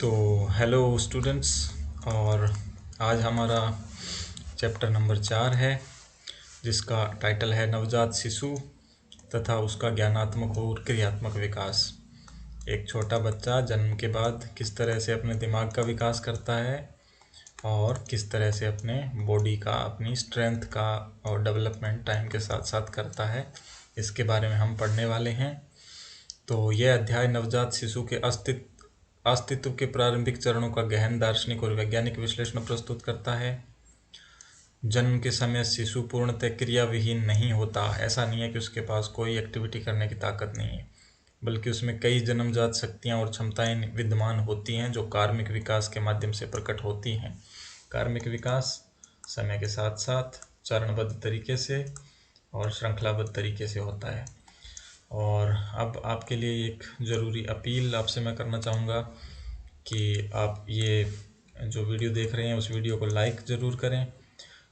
तो hello students. और आज हमारा चैप्टर नंबर 4 है, जिसका टाइटल है नवजात शिशु तथा उसका ज्ञानात्मक और क्रियात्मक विकास। एक छोटा बच्चा जन्म के बाद किस तरह से अपने दिमाग का विकास करता है और किस तरह से अपने बॉडी का, अपनी स्ट्रेंथ का और डेवलपमेंट टाइम के साथ साथ करता है, इसके बारे में हम पढ़ने वाले हैं। तो यह अध्याय नवजात शिशु के अस्तित्व के प्रारंभिक चरणों का गहन दार्शनिक और वैज्ञानिक विश्लेषण प्रस्तुत करता है। जन्म के समय शिशु पूर्णतः क्रिया विहीन नहीं होता। ऐसा नहीं है कि उसके पास कोई एक्टिविटी करने की ताकत नहीं है, बल्कि उसमें कई जन्मजात शक्तियां और क्षमताएं विद्यमान होती हैं जो कार्मिक विकास के माध्यम से प्रकट होती हैं। कार्मिक विकास समय के साथ साथ चरणबद्ध तरीके से और श्रृंखलाबद्ध तरीके से होता है। और अब आपके लिए एक ज़रूरी अपील आपसे मैं करना चाहूँगा कि आप ये जो वीडियो देख रहे हैं उस वीडियो को लाइक ज़रूर करें,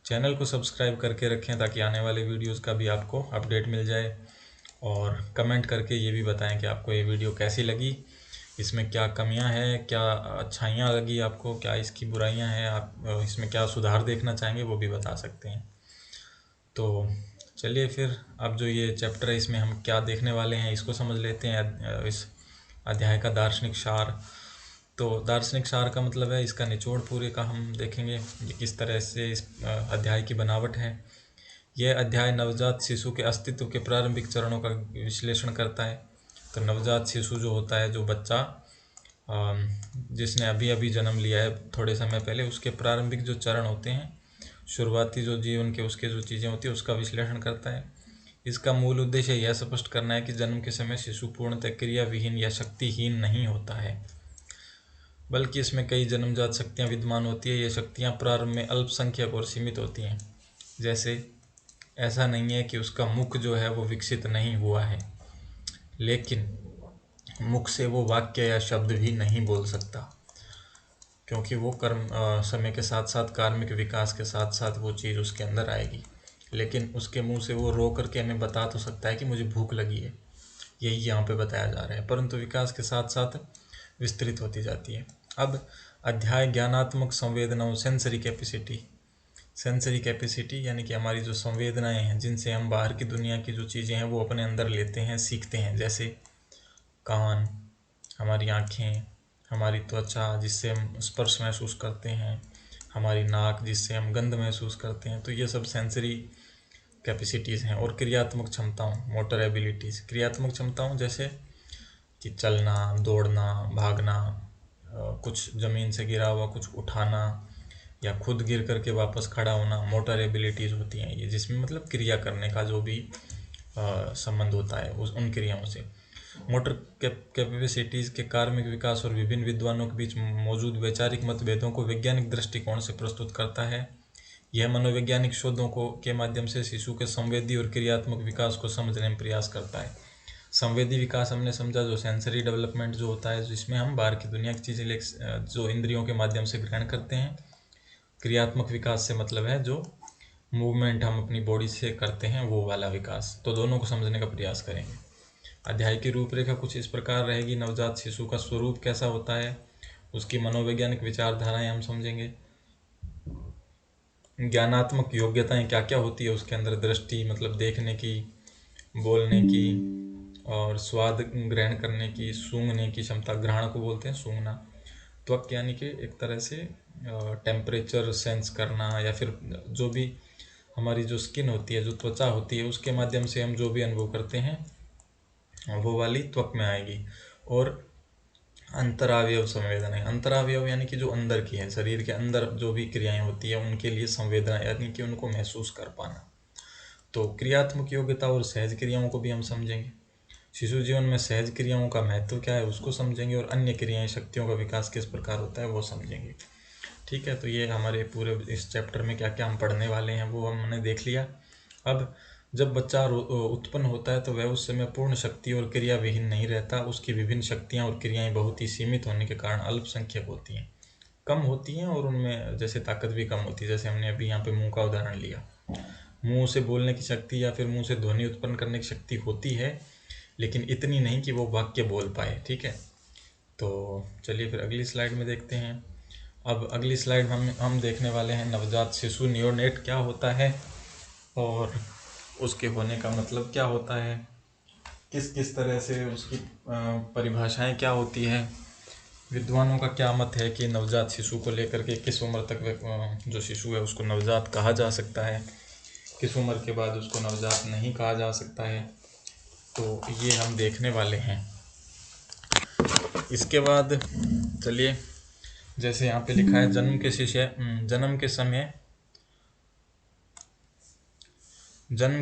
चैनल को सब्सक्राइब करके रखें ताकि आने वाले वीडियोस का भी आपको अपडेट मिल जाए, और कमेंट करके ये भी बताएं कि आपको ये वीडियो कैसी लगी, इसमें क्या कमियां हैं, क्या अच्छाइयां लगी आपको, क्या इसकी बुराइयां हैं, आप इसमें क्या सुधार देखना चाहेंगे वो भी बता सकते हैं। तो चलिए फिर अब जो ये चैप्टर है इसमें हम क्या देखने वाले हैं इसको समझ लेते हैं। इस अध्याय का दार्शनिक सार, तो दार्शनिक सार का मतलब है इसका निचोड़ पूरे का हम देखेंगे ये किस तरह से इस अध्याय की बनावट है। यह अध्याय नवजात शिशु के अस्तित्व के प्रारंभिक चरणों का विश्लेषण करता है। तो नवजात शिशु जो होता है, जो बच्चा जिसने अभी अभी जन्म लिया है थोड़े समय पहले, उसके प्रारंभिक जो चरण होते हैं, शुरुआती जो जीवन के उसके जो चीज़ें होती है उसका विश्लेषण करता है। इसका मूल उद्देश्य यह स्पष्ट करना है कि जन्म के समय शिशु पूर्णतः क्रिया विहीन या शक्तिहीन नहीं होता है, बल्कि इसमें कई जन्मजात शक्तियाँ विद्यमान होती है। ये शक्तियाँ प्रारंभ में अल्पसंख्यक और सीमित होती हैं। जैसे ऐसा नहीं है कि उसका मुख जो है वो विकसित नहीं हुआ है, लेकिन मुख से वो वाक्य या शब्द भी नहीं बोल सकता, क्योंकि वो समय के साथ साथ कार्मिक विकास के साथ साथ वो चीज़ उसके अंदर आएगी। लेकिन उसके मुंह से वो रो करके हमें बता तो सकता है कि मुझे भूख लगी है, यही यहाँ पे बताया जा रहा है, परंतु विकास के साथ साथ विस्तृत होती जाती है। अब अध्याय ज्ञानात्मक संवेदनाओं, सेंसरी कैपेसिटी यानी कि हमारी जो संवेदनाएं हैं जिनसे हम बाहर की दुनिया की जो चीज़ें हैं वो अपने अंदर लेते हैं, सीखते हैं। जैसे कान, हमारी आँखें, हमारी त्वचा जिससे हम स्पर्श महसूस करते हैं, हमारी नाक जिससे हम गंध महसूस करते हैं। तो ये सब सेंसरी कैपेसिटीज़ हैं। और क्रियात्मक क्षमताओं, मोटर एबिलिटीज़, क्रियात्मक क्षमताओं जैसे कि चलना, दौड़ना, भागना, कुछ ज़मीन से गिरा हुआ कुछ उठाना या खुद गिर करके वापस खड़ा होना, मोटर एबिलिटीज़ होती हैं ये, जिसमें मतलब क्रिया करने का जो भी संबंध होता है उन क्रियाओं से। मोटर कैपेसिटीज़ के कार्मिक विकास और विभिन्न विद्वानों के बीच मौजूद वैचारिक मतभेदों को वैज्ञानिक दृष्टिकोण से प्रस्तुत करता है। यह मनोवैज्ञानिक शोधों के माध्यम से शिशु के संवेदी और क्रियात्मक विकास को समझने में प्रयास करता है। संवेदी विकास हमने समझा जो सेंसरी डेवलपमेंट जो होता है, जिसमें हम बाहर की दुनिया की चीज़ें जो इंद्रियों के माध्यम से ग्रहण करते हैं। क्रियात्मक विकास से मतलब है जो मूवमेंट हम अपनी बॉडी से करते हैं, वो वाला विकास। तो दोनों को समझने का प्रयास करेंगे। अध्याय की रूपरेखा कुछ इस प्रकार रहेगी। नवजात शिशु का स्वरूप कैसा होता है, उसकी मनोवैज्ञानिक विचारधाराएं हम समझेंगे। ज्ञानात्मक योग्यताएं क्या क्या होती है उसके अंदर, दृष्टि मतलब देखने की, बोलने की और स्वाद ग्रहण करने की, सूंघने की क्षमता, ग्रहण को बोलते हैं सूंघना। त्वक यानी कि एक तरह से टेम्परेचर सेंस करना, या फिर जो भी हमारी जो स्किन होती है, जो त्वचा होती है, उसके माध्यम से हम जो भी अनुभव करते हैं वो वाली त्वक में आएगी। और अंतरावयव संवेदनाएं, अंतरावयव यानी कि जो अंदर की है, शरीर के अंदर जो भी क्रियाएं होती है उनके लिए संवेदना यानी कि उनको महसूस कर पाना। तो क्रियात्मक योग्यता और सहज क्रियाओं को भी हम समझेंगे। शिशु जीवन में सहज क्रियाओं का महत्व क्या है उसको समझेंगे, और अन्य क्रियाएं, शक्तियों का विकास किस प्रकार होता है वो समझेंगे। ठीक है, तो ये हमारे पूरे इस चैप्टर में क्या क्या हम पढ़ने वाले हैं वो हमने देख लिया। अब जब बच्चा उत्पन्न होता है तो वह उस समय पूर्ण शक्ति और क्रिया विहीन नहीं रहता। उसकी विभिन्न शक्तियाँ और क्रियाएं बहुत ही सीमित होने के कारण अल्पसंख्यक होती हैं, कम होती हैं, और उनमें जैसे ताकत भी कम होती है। जैसे हमने अभी यहाँ पे मुंह का उदाहरण लिया, मुंह से बोलने की शक्ति या फिर मुंह से ध्वनि उत्पन्न करने की शक्ति होती है, लेकिन इतनी नहीं कि वो वाक्य बोल पाए। ठीक है, तो चलिए फिर अगली स्लाइड में देखते हैं। अब अगली स्लाइड हम देखने वाले हैं नवजात शिशु नियोनेट क्या होता है और उसके होने का मतलब क्या होता है, किस किस तरह से उसकी परिभाषाएं क्या होती है, विद्वानों का क्या मत है कि नवजात शिशु को लेकर के किस उम्र तक जो शिशु है उसको नवजात कहा जा सकता है, किस उम्र के बाद उसको नवजात नहीं कहा जा सकता है, तो ये हम देखने वाले हैं। इसके बाद चलिए, जैसे यहाँ पे लिखा है जन्म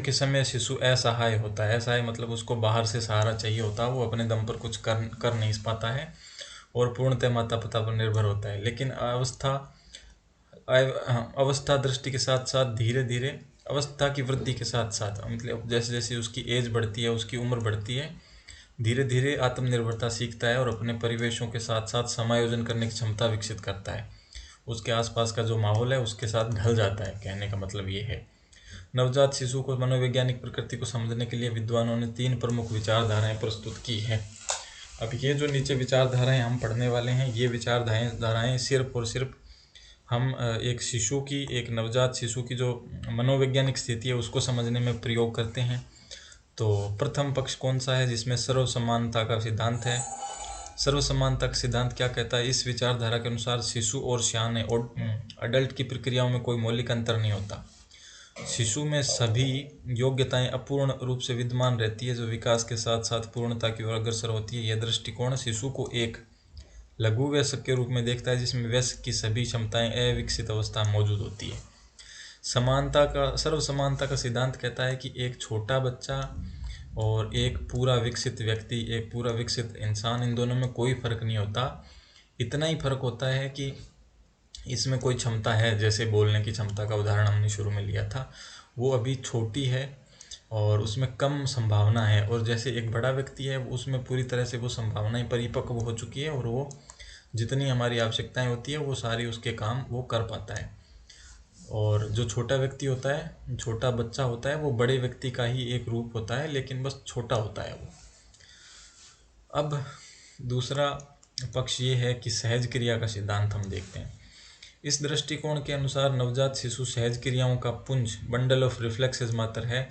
के समय शिशु असहाय होता है। असहाय मतलब उसको बाहर से सहारा चाहिए होता है, वो अपने दम पर कुछ कर नहीं पाता है और पूर्णतः माता पिता पर निर्भर होता है। लेकिन अवस्था दृष्टि के साथ साथ धीरे धीरे अवस्था की वृद्धि के साथ साथ मतलब जैसे जैसे उसकी एज बढ़ती है, उसकी उम्र बढ़ती है, धीरे धीरे आत्मनिर्भरता सीखता है और अपने परिवेशों के साथ साथ समायोजन करने की क्षमता विकसित करता है। उसके आसपास का जो माहौल है उसके साथ ढल जाता है, कहने का मतलब ये है। नवजात शिशु को मनोवैज्ञानिक प्रकृति को समझने के लिए विद्वानों ने 3 प्रमुख विचारधाराएं प्रस्तुत की हैं। अब ये जो नीचे विचारधाराएं हम पढ़ने वाले हैं, ये विचारधाराएं सिर्फ और सिर्फ हम एक नवजात शिशु की जो मनोवैज्ञानिक स्थिति है उसको समझने में प्रयोग करते हैं। तो प्रथम पक्ष कौन सा है, जिसमें सर्व समानता का सिद्धांत है। सर्व समानता का सिद्धांत क्या कहता है? इस विचारधारा के अनुसार शिशु और सियाने और अडल्ट की प्रक्रियाओं में कोई मौलिक अंतर नहीं होता। शिशु में सभी योग्यताएं अपूर्ण रूप से विद्यमान रहती है, जो विकास के साथ साथ पूर्णता की ओर अग्रसर होती है। यह दृष्टिकोण शिशु को एक लघु वयस्क के रूप में देखता है, जिसमें वयस्क की सभी क्षमताएं अविकसित अवस्था में मौजूद होती है। सर्व समानता का सिद्धांत कहता है कि एक छोटा बच्चा और एक पूरा विकसित व्यक्ति, एक पूरा विकसित इंसान, इन दोनों में कोई फर्क नहीं होता। इतना ही फर्क होता है कि इसमें कोई क्षमता है, जैसे बोलने की क्षमता का उदाहरण हमने शुरू में लिया था, वो अभी छोटी है और उसमें कम संभावना है, और जैसे एक बड़ा व्यक्ति है उसमें पूरी तरह से वो संभावनाएं परिपक्व हो चुकी है और वो जितनी हमारी आवश्यकताएं होती है वो सारी उसके काम वो कर पाता है। और जो छोटा व्यक्ति होता है, छोटा बच्चा होता है, वो बड़े व्यक्ति का ही एक रूप होता है, लेकिन बस छोटा होता है वो। अब दूसरा पक्ष ये है कि सहज क्रिया का सिद्धांत हम देखते हैं। इस दृष्टिकोण के अनुसार नवजात शिशु सहज क्रियाओं का पुंज, बंडल ऑफ रिफ्लेक्सेस मात्र है।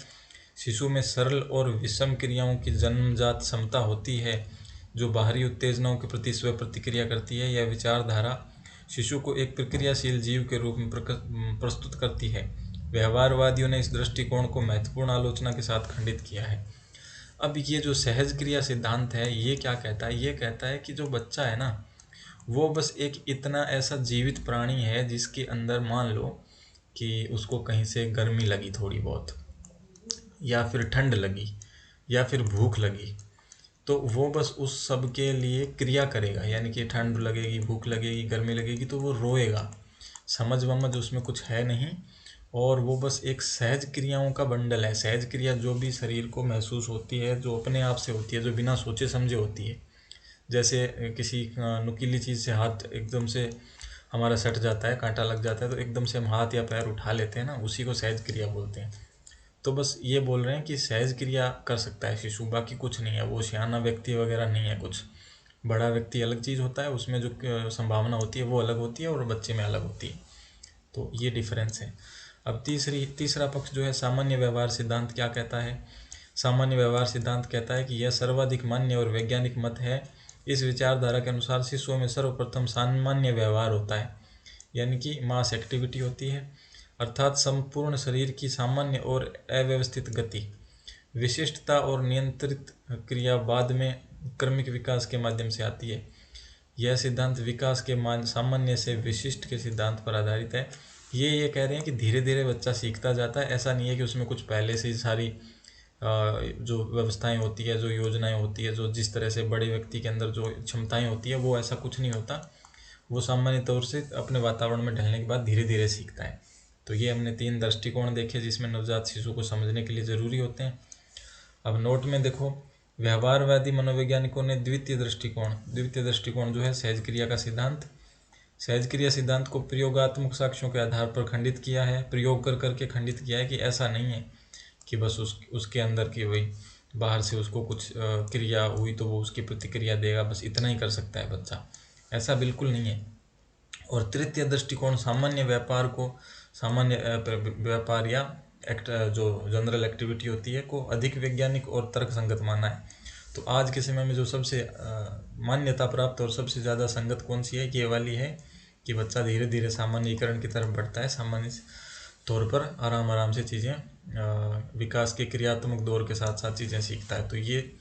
शिशु में सरल और विषम क्रियाओं की जन्मजात क्षमता होती है, जो बाहरी उत्तेजनाओं के प्रति स्व प्रतिक्रिया करती है। यह विचारधारा शिशु को एक प्रक्रियाशील जीव के रूप में प्रस्तुत करती है। व्यवहारवादियों ने इस दृष्टिकोण को महत्वपूर्ण आलोचना के साथ खंडित किया है। अब ये जो सहज क्रिया सिद्धांत है, ये क्या कहता है? ये कहता है कि जो बच्चा है ना, वो बस एक इतना ऐसा जीवित प्राणी है जिसके अंदर मान लो कि उसको कहीं से गर्मी लगी थोड़ी बहुत, या फिर ठंड लगी, या फिर भूख लगी, तो वो बस उस सब के लिए क्रिया करेगा। यानी कि ठंड लगेगी, भूख लगेगी, गर्मी लगेगी, तो वो रोएगा। समझ वमझ उसमें कुछ है नहीं, और वो बस एक सहज क्रियाओं का बंडल है। सहज क्रिया जो भी शरीर को महसूस होती है, जो अपने आप से होती है, जो बिना सोचे समझे होती है। जैसे किसी नुकीली चीज़ से हाथ एकदम से हमारा सट जाता है, कांटा लग जाता है, तो एकदम से हम हाथ या पैर उठा लेते हैं ना, उसी को सहज क्रिया बोलते हैं। तो बस ये बोल रहे हैं कि सहज क्रिया कर सकता है शिशु, बाकी कुछ नहीं है। वो सियाना व्यक्ति वगैरह नहीं है कुछ। बड़ा व्यक्ति अलग चीज़ होता है, उसमें जो संभावना होती है वो अलग होती है और बच्चे में अलग होती है। तो ये डिफरेंस है। अब तीसरा पक्ष जो है सामान्य व्यवहार सिद्धांत क्या कहता है? सामान्य व्यवहार सिद्धांत कहता है कि यह सर्वाधिक मान्य और वैज्ञानिक मत है। इस विचारधारा के अनुसार शिशुओं में सर्वप्रथम सामान्य व्यवहार होता है, यानी कि मास एक्टिविटी होती है, अर्थात संपूर्ण शरीर की सामान्य और अव्यवस्थित गति। विशिष्टता और नियंत्रित क्रिया बाद में क्रमिक विकास के माध्यम से आती है। यह सिद्धांत विकास के सामान्य से विशिष्ट के सिद्धांत पर आधारित है। ये कह रहे हैं कि धीरे धीरे बच्चा सीखता जाता है। ऐसा नहीं है कि उसमें कुछ पहले से ही सारी जो व्यवस्थाएं होती है, जो योजनाएं होती है, जो जिस तरह से बड़े व्यक्ति के अंदर जो क्षमताएं होती है, वो ऐसा कुछ नहीं होता। वो सामान्य तौर से अपने वातावरण में ढलने के बाद धीरे धीरे सीखता है। तो ये हमने 3 दृष्टिकोण देखे जिसमें नवजात शिशु को समझने के लिए ज़रूरी होते हैं। अब नोट में देखो, व्यवहारवादी मनोवैज्ञानिकों ने द्वितीय दृष्टिकोण जो है सहज क्रिया का सिद्धांत, सहज क्रिया सिद्धांत को प्रयोगात्मक साक्ष्यों के आधार पर खंडित किया है, प्रयोग कर करके खंडित किया है कि ऐसा नहीं है कि बस उसके अंदर की वही बाहर से उसको कुछ क्रिया हुई तो वो उसकी प्रतिक्रिया देगा, बस इतना ही कर सकता है बच्चा। ऐसा बिल्कुल नहीं है। और तृतीय दृष्टिकोण सामान्य व्यापार या जो जनरल एक्टिविटी होती है को अधिक वैज्ञानिक और तर्क संगत माना है। तो आज के समय में जो सबसे मान्यता प्राप्त और सबसे ज़्यादा संगत कौन सी है, ये वाली है कि बच्चा धीरे धीरे सामान्यीकरण की तरफ बढ़ता है, सामान्य तौर पर आराम आराम से चीज़ें विकास के क्रियात्मक दौर के साथ साथ चीज़ें सीखता है। तो ये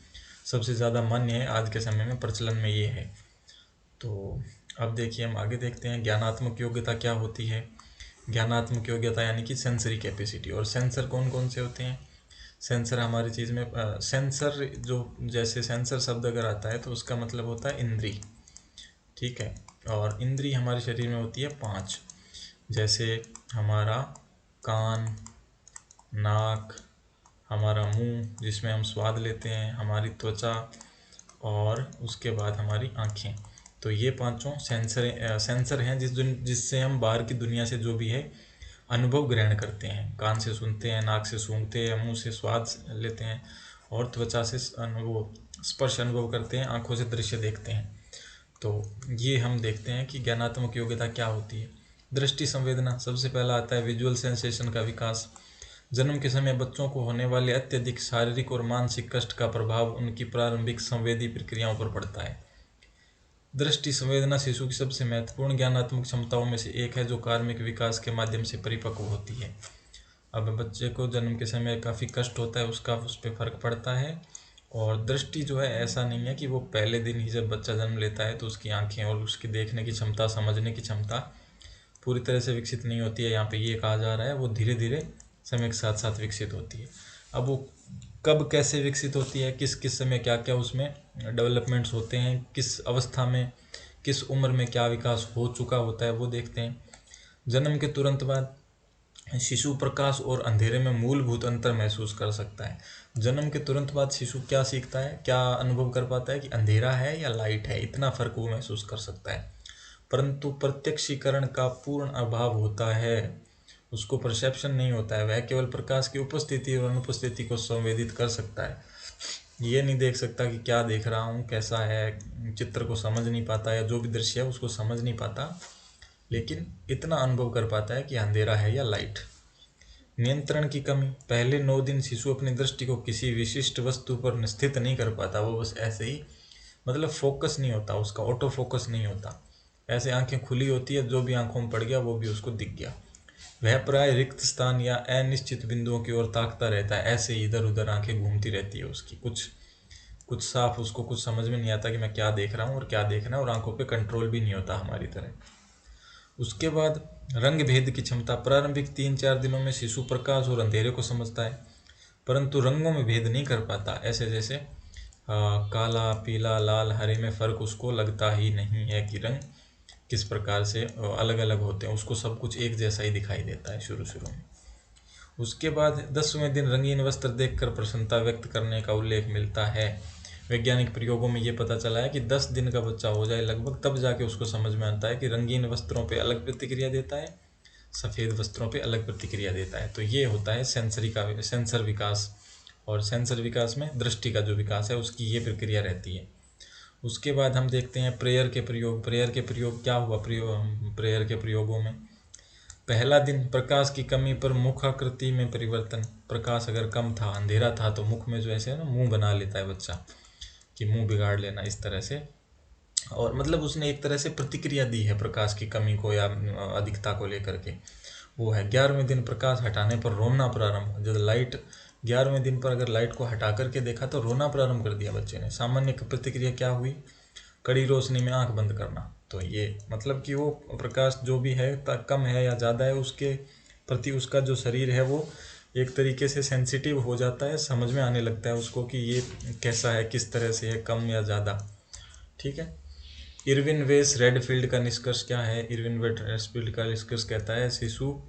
सबसे ज़्यादा मान्य है आज के समय में, प्रचलन में ये है। तो अब देखिए हम आगे देखते हैं ज्ञानात्मक योग्यता क्या होती है। ज्ञानात्मक योग्यता यानी कि सेंसरी कैपेसिटी। और सेंसर कौन कौन से होते हैं? सेंसर हमारी चीज़ में सेंसर जो, जैसे सेंसर शब्द अगर आता है तो उसका मतलब होता है इंद्री, ठीक है। और इंद्री हमारे शरीर में होती है 5, जैसे हमारा कान, नाक, हमारा मुंह जिसमें हम स्वाद लेते हैं, हमारी त्वचा और उसके बाद हमारी आँखें। तो ये पांचों सेंसर हैं जिससे हम बाहर की दुनिया से जो भी है अनुभव ग्रहण करते हैं। कान से सुनते हैं, नाक से सूंघते हैं, मुंह से स्वाद लेते हैं और त्वचा से स्पर्श अनुभव करते हैं, आँखों से दृश्य देखते हैं। तो ये हम देखते हैं कि ज्ञानात्मक योग्यता क्या होती है। दृष्टि संवेदना सबसे पहला आता है, विजुअल सेंसेशन का विकास। जन्म के समय बच्चों को होने वाले अत्यधिक शारीरिक और मानसिक कष्ट का प्रभाव उनकी प्रारंभिक संवेदी प्रक्रियाओं पर पड़ता है। दृष्टि संवेदना शिशु की सबसे महत्वपूर्ण ज्ञानात्मक क्षमताओं में से एक है जो कार्मिक विकास के माध्यम से परिपक्व होती है। अब बच्चे को जन्म के समय काफ़ी कष्ट होता है, उसका उस पर फर्क पड़ता है। और दृष्टि जो है, ऐसा नहीं है कि वो पहले दिन ही जब बच्चा जन्म लेता है तो उसकी आंखें और उसकी देखने की क्षमता, समझने की क्षमता पूरी तरह से विकसित नहीं होती है। यहाँ पे ये कहा जा रहा है वो धीरे धीरे समय के साथ साथ विकसित होती है। अब वो कब कैसे विकसित होती है, किस किस समय क्या क्या उसमें डेवलपमेंट्स होते हैं, किस अवस्था में, किस उम्र में क्या विकास हो चुका होता है, वो देखते हैं। जन्म के तुरंत बाद शिशु प्रकाश और अंधेरे में मूलभूत अंतर महसूस कर सकता है। जन्म के तुरंत बाद शिशु क्या सीखता है, क्या अनुभव कर पाता है कि अंधेरा है या लाइट है, इतना फर्क वो महसूस कर सकता है। परंतु प्रत्यक्षीकरण का पूर्ण अभाव होता है, उसको परसेप्शन नहीं होता है। वह केवल प्रकाश की उपस्थिति और अनुपस्थिति को संवेदित कर सकता है, ये नहीं देख सकता कि क्या देख रहा हूँ, कैसा है, चित्र को समझ नहीं पाता या जो भी दृश्य है उसको समझ नहीं पाता, लेकिन इतना अनुभव कर पाता है कि अंधेरा है या लाइट। नियंत्रण की कमी। पहले 9 दिन शिशु अपनी दृष्टि को किसी विशिष्ट वस्तु पर स्थित नहीं कर पाता, वो बस ऐसे ही, मतलब फोकस नहीं होता उसका, ऑटो फोकस नहीं होता। ऐसे आंखें खुली होती है, जो भी आंखों में पड़ गया वो भी उसको दिख गया। वह प्राय रिक्त स्थान या अनिश्चित बिंदुओं की ओर ताकता रहता है, ऐसे ही इधर उधर आंखें घूमती रहती है उसकी, कुछ साफ उसको कुछ समझ में नहीं आता कि मैं क्या देख रहा हूँ और क्या देखना है, और आंखों पे कंट्रोल भी नहीं होता हमारी तरह। उसके बाद रंग भेद की क्षमता। प्रारंभिक 3-4 दिनों में शिशु प्रकाश और अंधेरे को समझता है, परंतु रंगों में भेद नहीं कर पाता। ऐसे जैसे काला, पीला, लाल, हरे में फर्क उसको लगता ही नहीं है कि रंग किस प्रकार से अलग अलग होते हैं, उसको सब कुछ एक जैसा ही दिखाई देता है शुरू में। उसके बाद 10वें दिन रंगीन वस्त्र देखकर प्रसन्नता व्यक्त करने का उल्लेख मिलता है। वैज्ञानिक प्रयोगों में ये पता चला है कि 10 दिन का बच्चा हो जाए लगभग, तब जाके उसको समझ में आता है कि रंगीन वस्त्रों पे अलग प्रतिक्रिया देता है, सफ़ेद वस्त्रों पे अलग प्रतिक्रिया देता है। तो ये होता है सेंसर विकास। और सेंसर विकास में दृष्टि का जो विकास है उसकी ये प्रक्रिया रहती है। उसके बाद हम देखते हैं प्रेयर के प्रयोग। प्रेयर के प्रयोग क्या हुआ, प्रेयर के प्रयोगों में पहला दिन प्रकाश की कमी पर मुखाकृति में परिवर्तन। प्रकाश अगर कम था, अंधेरा था, तो मुख में जो ऐसे है ना, मुंह बना लेता है बच्चा कि मुंह बिगाड़ लेना, इस तरह से। और मतलब उसने एक तरह से प्रतिक्रिया दी है प्रकाश की कमी को या अधिकता को लेकर के, वो है। 11वें दिन प्रकाश हटाने पर रोना प्रारंभ। जब लाइट 11वें दिन पर अगर लाइट को हटा करके देखा तो रोना प्रारंभ कर दिया बच्चे ने। सामान्य प्रतिक्रिया क्या हुई, कड़ी रोशनी में आंख बंद करना। तो ये मतलब कि वो प्रकाश जो भी है कम है या ज़्यादा है, उसके प्रति उसका जो शरीर है वो एक तरीके से सेंसिटिव हो जाता है, समझ में आने लगता है उसको कि ये कैसा है, किस तरह से है, कम या ज़्यादा, ठीक है। इरविन वेस रेडफील्ड का निष्कर्ष क्या है? इरविन वेस रेडफील्ड का निष्कर्ष कहता है शिशु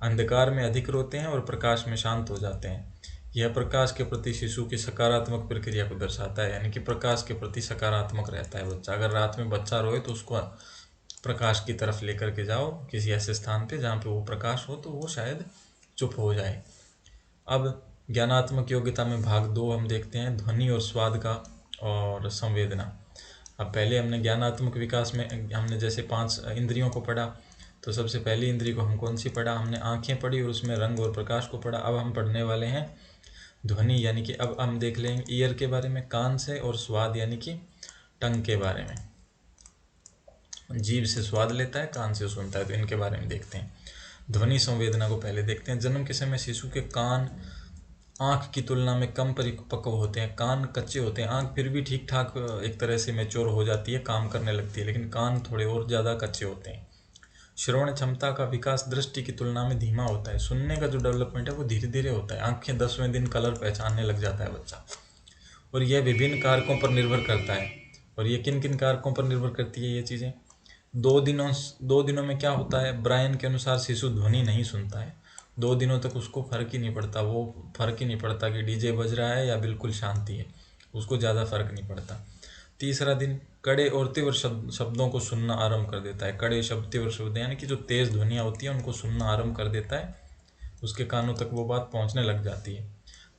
अंधकार में अधिक रोते हैं और प्रकाश में शांत हो जाते हैं। यह प्रकाश के प्रति शिशु की सकारात्मक प्रक्रिया को दर्शाता है, यानी कि प्रकाश के प्रति सकारात्मक रहता है बच्चा। अगर रात में बच्चा रोए तो उसको प्रकाश की तरफ लेकर के जाओ, किसी ऐसे स्थान पे जहाँ पे वो प्रकाश हो, तो वो शायद चुप हो जाए। अब ज्ञानात्मक योग्यता में भाग 2 हम देखते हैं ध्वनि और स्वाद का और संवेदना। अब पहले हमने ज्ञानात्मक विकास में हमने जैसे 5 इंद्रियों को पढ़ा, तो सबसे पहली इंद्री को हम कौन सी पढ़ा, हमने आंखें पढ़ी और उसमें रंग और प्रकाश को पढ़ा। अब हम पढ़ने वाले हैं ध्वनि, यानी कि अब हम देख लेंगे ईयर के बारे में, कान से, और स्वाद यानी कि टंग के बारे में। जीभ से स्वाद लेता है, कान से सुनता है, तो इनके बारे में देखते हैं। ध्वनि संवेदना को पहले देखते हैं। जन्म के समय शिशु के कान आँख की तुलना में कम परिपक्व होते हैं, कान कच्चे होते हैं। आँख फिर भी ठीक ठाक एक तरह से मैच्योर हो जाती है, काम करने लगती है, लेकिन कान थोड़े और ज़्यादा कच्चे होते हैं। श्रवण क्षमता का विकास दृष्टि की तुलना में धीमा होता है। सुनने का जो डेवलपमेंट है वो धीरे धीरे होता है। आँखें 10वें दिन कलर पहचानने लग जाता है बच्चा, और यह विभिन्न कारकों पर निर्भर करता है। और ये किन किन कारकों पर निर्भर करती है ये चीज़ें? 2 दिनों में क्या होता है, ब्रायन के अनुसार शिशु ध्वनि नहीं सुनता है। 2 दिनों तक उसको फर्क ही नहीं पड़ता, वो फर्क ही नहीं पड़ता कि डीजे बज रहा है या बिल्कुल शांति है, उसको ज़्यादा फर्क नहीं पड़ता। तीसरा दिन कड़े और तीव्र शब्दों को सुनना आरंभ कर देता है। कड़े शब्द, तीव्र शब्द यानी कि जो तेज़ ध्वनियाँ होती हैं उनको सुनना आरंभ कर देता है, उसके कानों तक वो बात पहुँचने लग जाती है।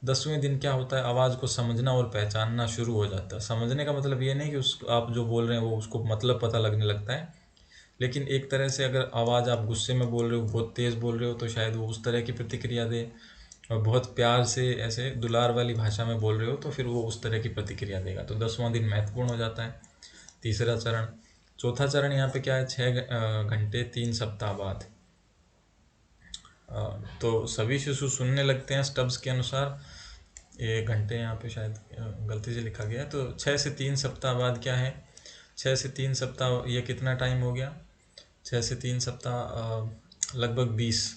10वें दिन क्या होता है, आवाज़ को समझना और पहचानना शुरू हो जाता है। समझने का मतलब ये नहीं कि आप जो बोल रहे हैं वो उसको मतलब पता लगने लगता है, लेकिन एक तरह से अगर आवाज़ आप गुस्से में बोल रहे हो, बहुत तेज़ बोल रहे हो, तो शायद वो उस तरह की प्रतिक्रिया दे, और बहुत प्यार से ऐसे दुलार वाली भाषा में बोल रहे हो तो फिर वो उस तरह की प्रतिक्रिया देगा। तो 10वां दिन महत्वपूर्ण हो जाता है, तीसरा चरण। चौथा चरण यहाँ पे क्या है, 6 घंटे 3 सप्ताह बाद। तो सभी शिशु सुनने लगते हैं स्टब्स के अनुसार। 1 घंटे यहाँ पे शायद गलती से लिखा गया है, तो 6 से 3 सप्ताह बाद क्या है, 6 से 3 सप्ताह, ये कितना टाइम हो गया, 6 से 3 सप्ताह लगभग 20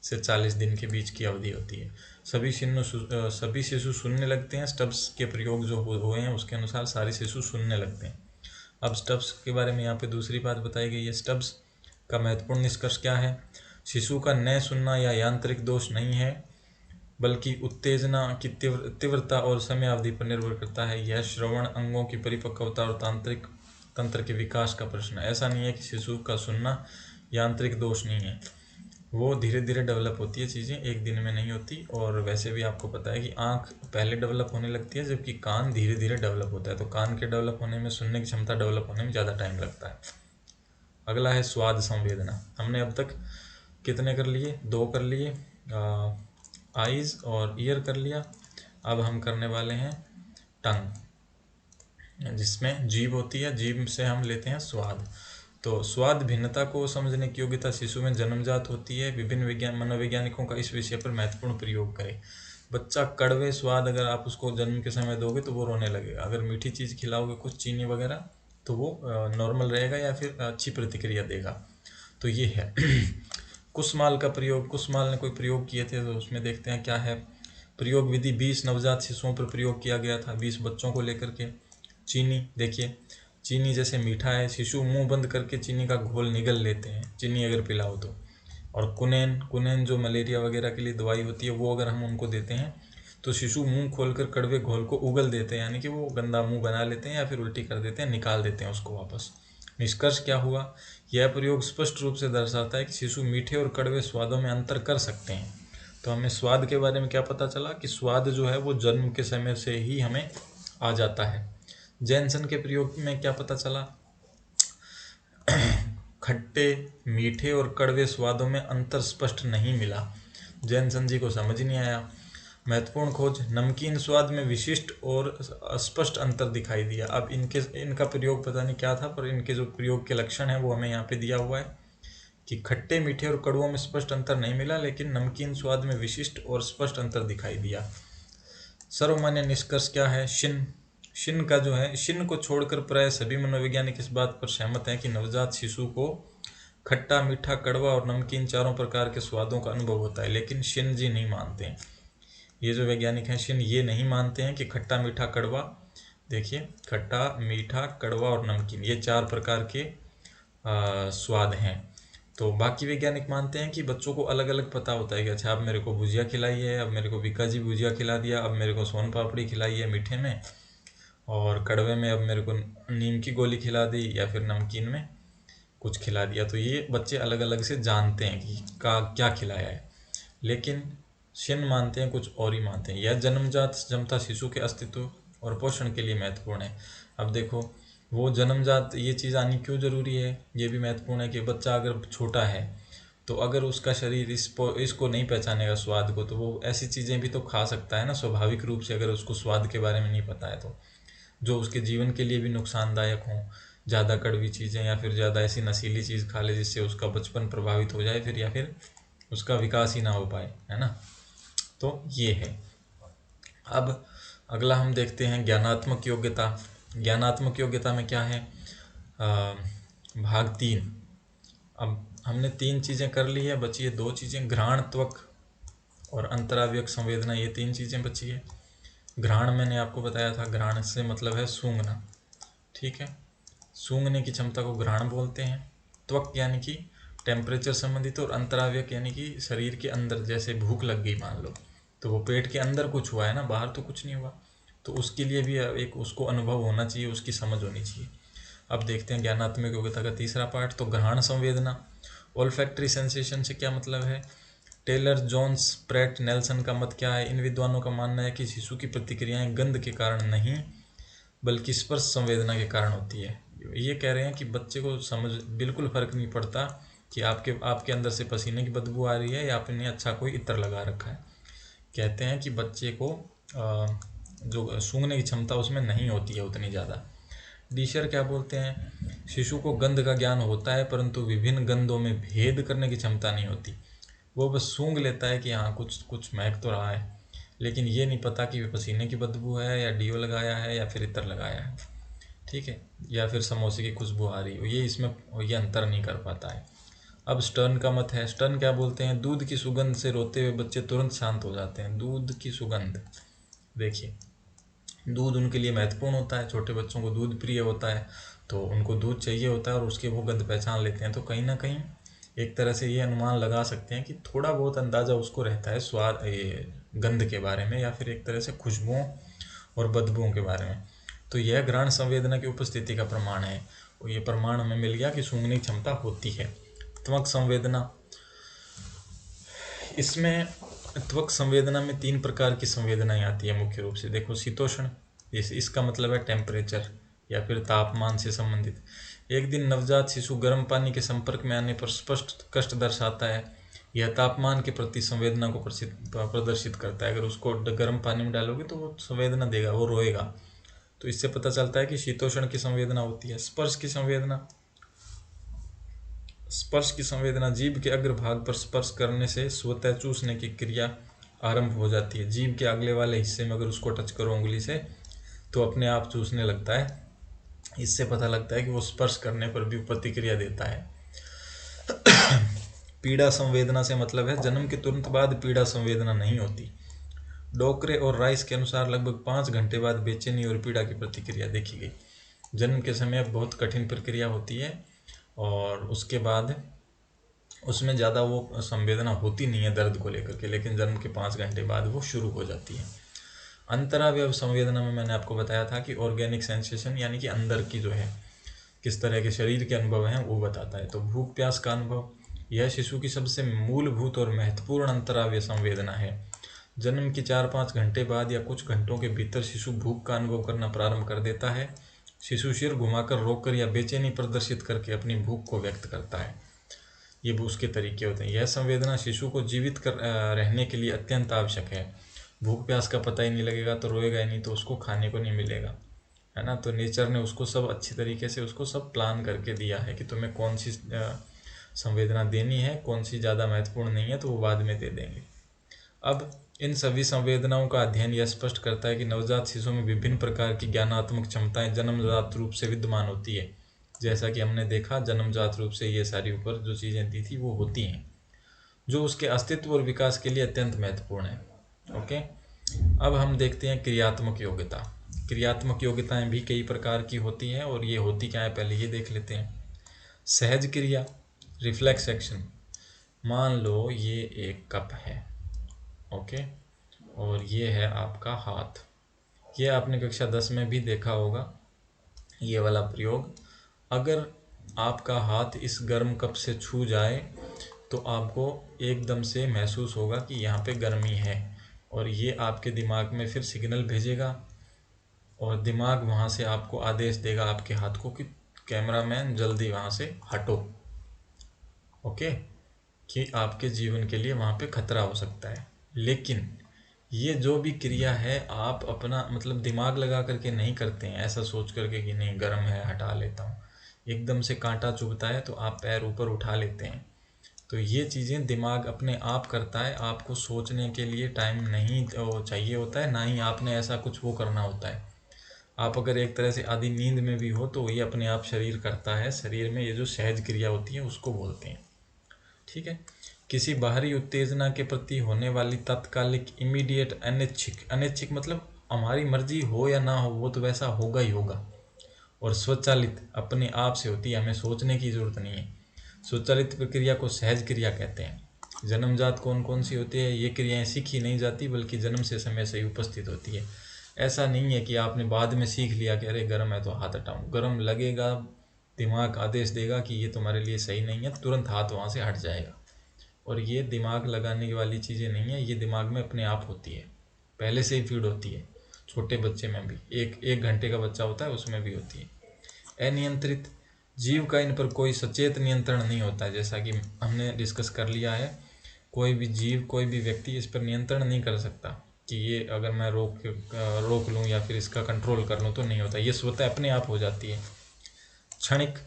से 40 दिन के बीच की अवधि होती है। सभी शिशु सुनने लगते हैं। स्टब्स के प्रयोग जो हुए हैं उसके अनुसार सारे शिशु सुनने लगते हैं। अब स्टब्स के बारे में यहाँ पे दूसरी बात बताई गई है। स्टब्स का महत्वपूर्ण निष्कर्ष क्या है, शिशु का न सुनना या यांत्रिक दोष नहीं है, बल्कि उत्तेजना की तीव्रता और समयावधि पर निर्भर करता है। यह श्रवण अंगों की परिपक्वता और तांत्रिक तंत्र के विकास का प्रश्न है। ऐसा नहीं है कि शिशु का सुनना यांत्रिक दोष नहीं है, वो धीरे धीरे डेवलप होती है चीज़ें, एक दिन में नहीं होती। और वैसे भी आपको पता है कि आँख पहले डेवलप होने लगती है, जबकि कान धीरे धीरे डेवलप होता है। तो कान के डेवलप होने में, सुनने की क्षमता डेवलप होने में ज़्यादा टाइम लगता है। अगला है स्वाद संवेदना। हमने अब तक कितने कर लिए, 2 कर लिए, आईज और ईयर कर लिया। अब हम करने वाले हैं टंग, जिसमें जीभ होती है, जीभ से हम लेते हैं स्वाद। तो स्वाद भिन्नता को समझने की योग्यता शिशु में जन्मजात होती है। विभिन्न मनोवैज्ञानिकों का इस विषय पर महत्वपूर्ण प्रयोग करें। बच्चा कड़वे स्वाद अगर आप उसको जन्म के समय दोगे तो वो रोने लगेगा। अगर मीठी चीज़ खिलाओगे, कुछ चीनी वगैरह, तो वो नॉर्मल रहेगा या फिर अच्छी प्रतिक्रिया देगा। तो ये है कुसमाल का प्रयोग। कुसमाल ने कोई प्रयोग किए थे, तो उसमें देखते हैं क्या है। प्रयोग विधि 20 नवजात शिशुओं पर प्रयोग किया गया था, 20 बच्चों को लेकर के। चीनी देखिए, चीनी जैसे मीठा है, शिशु मुंह बंद करके चीनी का घोल निगल लेते हैं, चीनी अगर पिलाओ तो। और कुनेन जो मलेरिया वगैरह के लिए दवाई होती है, वो अगर हम उनको देते हैं तो शिशु मुंह खोलकर कड़वे घोल को उगल देते हैं, यानी कि वो गंदा मुंह बना लेते हैं या फिर उल्टी कर देते हैं, निकाल देते हैं उसको वापस। निष्कर्ष क्या हुआ, यह प्रयोग स्पष्ट रूप से दर्शाता है कि शिशु मीठे और कड़वे स्वादों में अंतर कर सकते हैं। तो हमें स्वाद के बारे में क्या पता चला कि स्वाद जो है वो जन्म के समय से ही हमें आ जाता है। जैनसन के प्रयोग में क्या पता चला, खट्टे, मीठे और कड़वे स्वादों में अंतर स्पष्ट नहीं मिला। जैनसन जी को समझ नहीं आया। महत्वपूर्ण खोज, नमकीन स्वाद में विशिष्ट और स्पष्ट अंतर दिखाई दिया। अब इनका प्रयोग पता नहीं क्या था, पर इनके जो प्रयोग के लक्षण हैं वो हमें यहाँ पे दिया हुआ है कि खट्टे, मीठे और कड़वों में स्पष्ट अंतर नहीं मिला, लेकिन नमकीन स्वाद में विशिष्ट और स्पष्ट अंतर दिखाई दिया। सर्वमान्य निष्कर्ष क्या है, शिन का जो है, शिन को छोड़कर प्राय सभी मनोवैज्ञानिक इस बात पर सहमत हैं कि नवजात शिशु को खट्टा, मीठा, कड़वा और नमकीन चारों प्रकार के स्वादों का अनुभव होता है। लेकिन शिन जी नहीं मानते हैं, ये जो वैज्ञानिक हैं शिन, ये नहीं मानते हैं कि खट्टा, मीठा, कड़वा, देखिए खट्टा, मीठा, कड़वा और नमकीन, ये 4 प्रकार के स्वाद हैं। तो बाकी वैज्ञानिक मानते हैं कि बच्चों को अलग अलग पता होता है कि अच्छा अब मेरे को भुजिया खिलाई है, अब मेरे को बीका जी भुजिया खिला दिया, अब मेरे को सोन पापड़ी खिलाई है मीठे में, और कड़वे में अब मेरे को नीम की गोली खिला दी, या फिर नमकीन में कुछ खिला दिया। तो ये बच्चे अलग अलग से जानते हैं कि क्या खिलाया है। लेकिन शिन मानते हैं, कुछ और ही मानते हैं। यह जन्मजात क्षमता शिशु के अस्तित्व और पोषण के लिए महत्वपूर्ण है। अब देखो, वो जन्मजात ये चीज़ आनी क्यों ज़रूरी है, ये भी महत्वपूर्ण है कि बच्चा अगर छोटा है तो अगर उसका शरीर इसको नहीं पहचानेगा स्वाद को, तो वो ऐसी चीज़ें भी तो खा सकता है ना स्वाभाविक रूप से, अगर उसको स्वाद के बारे में नहीं पता है तो, जो उसके जीवन के लिए भी नुकसानदायक हों। ज़्यादा कड़वी चीज़ें या फिर ज़्यादा ऐसी नशीली चीज़ खा ले जिससे उसका बचपन प्रभावित हो जाए फिर, या फिर उसका विकास ही ना हो पाए, है ना। तो ये है। अब अगला हम देखते हैं ज्ञानात्मक योग्यता। ज्ञानात्मक योग्यता में क्या है, भाग 3। अब हमने 3 चीज़ें कर ली है, बची है 2 चीज़ें, घ्राण, त्वक और अंतरावयव संवेदना, ये 3 चीज़ें बची है। घ्राण मैंने आपको बताया था, घ्राण से मतलब है सूंघना, ठीक है। सूंघने की क्षमता को घ्राण बोलते हैं। त्वक यानी कि टेम्परेचर संबंधित, और अंतरावयव यानी कि शरीर के अंदर, जैसे भूख लग गई मान लो, तो वो पेट के अंदर कुछ हुआ है ना, बाहर तो कुछ नहीं हुआ, तो उसके लिए भी एक उसको अनुभव होना चाहिए, उसकी समझ होनी चाहिए। अब देखते हैं ज्ञानात्मक योग्यता का तीसरा पार्ट। तो घ्राण संवेदना, ओल्फैक्टरी सेंसेशन से क्या मतलब है। टेलर, जोन्स, प्रेट, नेल्सन का मत क्या है। इन विद्वानों का मानना है कि शिशु की प्रतिक्रियाएं गंध के कारण नहीं बल्कि स्पर्श संवेदना के कारण होती है। ये कह रहे हैं कि बच्चे को समझ बिल्कुल फर्क नहीं पड़ता कि आपके अंदर से पसीने की बदबू आ रही है या आपने अच्छा कोई इत्र लगा रखा है। कहते हैं कि बच्चे को जो सूंघने की क्षमता उसमें नहीं होती है उतनी ज़्यादा। डीशर क्या बोलते हैं, शिशु को गंध का ज्ञान होता है परंतु विभिन्न गंधों में भेद करने की क्षमता नहीं होती। वो बस सूंघ लेता है कि हाँ कुछ कुछ महक तो रहा है, लेकिन ये नहीं पता कि पसीने की बदबू है या डीओ लगाया है या फिर इत्र लगाया है, ठीक है, या फिर समोसे की खुशबू आ रही हो, ये अंतर नहीं कर पाता है। अब स्टर्न का मत है। स्टर्न क्या बोलते हैं, दूध की सुगंध से रोते हुए बच्चे तुरंत शांत हो जाते हैं। दूध की सुगंध, देखिए दूध उनके लिए महत्वपूर्ण होता है, छोटे बच्चों को दूध प्रिय होता है, तो उनको दूध चाहिए होता है और उसके वो गंध पहचान लेते हैं। तो कहीं ना कहीं एक तरह से ये अनुमान लगा सकते हैं कि थोड़ा बहुत अंदाज़ा उसको रहता है स्वाद, ये गंध के बारे में, या फिर एक तरह से खुशबुओं और बदबुओं के बारे में। तो यह घ्राण संवेदना की उपस्थिति का प्रमाण है, और ये प्रमाण हमें मिल गया कि सूंघने की क्षमता होती है। त्वक संवेदना, इसमें त्वक संवेदना में 3 प्रकार की संवेदनाएं आती है मुख्य रूप से। देखो, शीतोष्ण, इसका मतलब है टेम्परेचर या फिर तापमान से संबंधित। एक दिन नवजात शिशु गर्म पानी के संपर्क में आने पर स्पष्ट कष्ट दर्शाता है। यह तापमान के प्रति संवेदना को प्रदर्शित करता है। अगर उसको गर्म पानी में डालोगे तो वो संवेदना देगा, वो रोएगा। तो इससे पता चलता है कि शीतोष्ण की संवेदना होती है। स्पर्श की संवेदना, स्पर्श की संवेदना, जीभ के अग्रभाग पर स्पर्श करने से स्वतः चूसने की क्रिया आरंभ हो जाती है। जीभ के अगले वाले हिस्से में अगर उसको टच करो उंगली से तो अपने आप चूसने लगता है। इससे पता लगता है कि वो स्पर्श करने पर भी प्रतिक्रिया देता है। पीड़ा संवेदना से मतलब है जन्म के तुरंत बाद पीड़ा संवेदना नहीं होती। डोकरे और राइस के अनुसार लगभग 5 घंटे बाद बेचैनी और पीड़ा की प्रतिक्रिया देखी गई। जन्म के समय बहुत कठिन प्रक्रिया होती है और उसके बाद उसमें ज़्यादा वो संवेदना होती नहीं है दर्द को लेकर के, लेकिन जन्म के 5 घंटे बाद वो शुरू हो जाती है। अंतरावयव संवेदना में मैंने आपको बताया था कि ऑर्गेनिक सेंसेशन यानी कि अंदर की जो है किस तरह के शरीर के अनुभव हैं वो बताता है। तो भूख प्यास का अनुभव, यह शिशु की सबसे मूलभूत और महत्वपूर्ण अंतरावयव संवेदना है। जन्म के 4-5 घंटे बाद या कुछ घंटों के भीतर शिशु भूख का अनुभव करना प्रारंभ कर देता है। शिशु सिर घुमाकर, रोककर या बेचैनी प्रदर्शित करके अपनी भूख को व्यक्त करता है। ये उसके तरीके होते हैं। यह संवेदना शिशु को जीवित रहने के लिए अत्यंत आवश्यक है। भूख प्यास का पता ही नहीं लगेगा तो रोएगा ही नहीं, तो उसको खाने को नहीं मिलेगा, है ना। तो नेचर ने उसको सब अच्छी तरीके से उसको सब प्लान करके दिया है कि तुम्हें कौन सी संवेदना देनी है, कौन सी ज़्यादा महत्वपूर्ण नहीं है, तो वो बाद में दे देंगे। अब इन सभी संवेदनाओं का अध्ययन यह स्पष्ट करता है कि नवजात शिशु में विभिन्न प्रकार की ज्ञानात्मक क्षमताएं जन्मजात रूप से विद्यमान होती है। जैसा कि हमने देखा, जन्मजात रूप से ये सारी ऊपर जो चीज़ें दी थी वो होती हैं, जो उसके अस्तित्व और विकास के लिए अत्यंत महत्वपूर्ण है। ओके, अब हम देखते हैं क्रियात्मक योग्यता। क्रियात्मक योग्यताएं भी कई प्रकार की होती हैं और ये होती क्या है पहले ये देख लेते हैं। सहज क्रिया, रिफ्लेक्स एक्शन। मान लो ये एक कप है, ओके, और ये है आपका हाथ। ये आपने कक्षा 10 में भी देखा होगा ये वाला प्रयोग। अगर आपका हाथ इस गर्म कप से छू जाए तो आपको एकदम से महसूस होगा कि यहाँ पे गर्मी है, और ये आपके दिमाग में फिर सिग्नल भेजेगा, और दिमाग वहाँ से आपको आदेश देगा आपके हाथ को कि कैमरामैन जल्दी वहाँ से हटो। ओके, कि आपके जीवन के लिए वहाँ पे खतरा हो सकता है। लेकिन ये जो भी क्रिया है आप अपना मतलब दिमाग लगा करके नहीं करते हैं, ऐसा सोच करके कि नहीं गर्म है हटा लेता हूँ। एकदम से कांटा चुभता है तो आप पैर ऊपर उठा लेते हैं। तो ये चीज़ें दिमाग अपने आप करता है, आपको सोचने के लिए टाइम नहीं चाहिए होता है, ना ही आपने ऐसा कुछ वो करना होता है। आप अगर एक तरह से आधी नींद में भी हो तो ये अपने आप शरीर करता है। शरीर में ये जो सहज क्रिया होती है उसको बोलते हैं। ठीक है। किसी बाहरी उत्तेजना के प्रति होने वाली तात्कालिक इमीडिएट अनैच्छिक, अनैच्छिक मतलब हमारी मर्जी हो या ना हो वो तो वैसा होगा ही होगा, और स्वचालित अपने आप से होती है, हमें सोचने की जरूरत नहीं है। स्वचालित प्रक्रिया को सहज क्रिया कहते हैं। जन्मजात कौन कौन सी होती है? ये क्रियाएं सीखी नहीं जाती बल्कि जन्म से समय से ही उपस्थित होती है। ऐसा नहीं है कि आपने बाद में सीख लिया कि अरे गर्म है तो हाथ हटाऊं। गर्म लगेगा, दिमाग आदेश देगा कि ये तुम्हारे लिए सही नहीं है, तुरंत हाथ वहाँ से हट जाएगा। और ये दिमाग लगाने वाली चीज़ें नहीं है, ये दिमाग में अपने आप होती है, पहले से ही फीड होती है। छोटे बच्चे में भी, एक एक घंटे का बच्चा होता है उसमें भी होती है। अनियंत्रित जीव का इन पर कोई सचेत नियंत्रण नहीं होता है, जैसा कि हमने डिस्कस कर लिया है। कोई भी जीव, कोई भी व्यक्ति इस पर नियंत्रण नहीं कर सकता कि ये अगर मैं रोक लूँ या फिर इसका कंट्रोल कर लूँ, तो नहीं होता। ये स्वतः अपने आप हो जाती है। क्षणिक,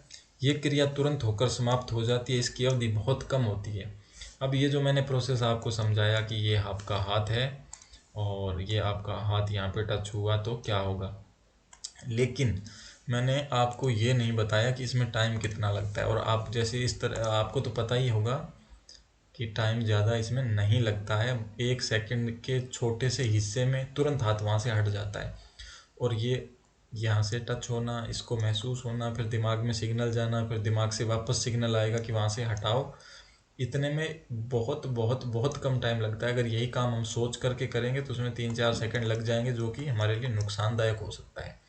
ये क्रिया तुरंत होकर समाप्त हो जाती है, इसकी अवधि बहुत कम होती है। अब ये जो मैंने प्रोसेस आपको समझाया कि ये आपका हाथ है और ये आपका हाथ यहाँ पे टच हुआ तो क्या होगा, लेकिन मैंने आपको ये नहीं बताया कि इसमें टाइम कितना लगता है। और आप जैसे इस तरह आपको तो पता ही होगा कि टाइम ज़्यादा इसमें नहीं लगता है, 1 सेकंड के छोटे से हिस्से में तुरंत हाथ वहाँ से हट जाता है। और ये यहाँ से टच होना, इसको महसूस होना, फिर दिमाग में सिग्नल जाना, फिर दिमाग से वापस सिग्नल आएगा कि वहाँ से हटाओ, इतने में बहुत बहुत बहुत कम टाइम लगता है। अगर यही काम हम सोच करके करेंगे तो उसमें 3-4 सेकंड लग जाएंगे, जो कि हमारे लिए नुकसानदायक हो सकता है।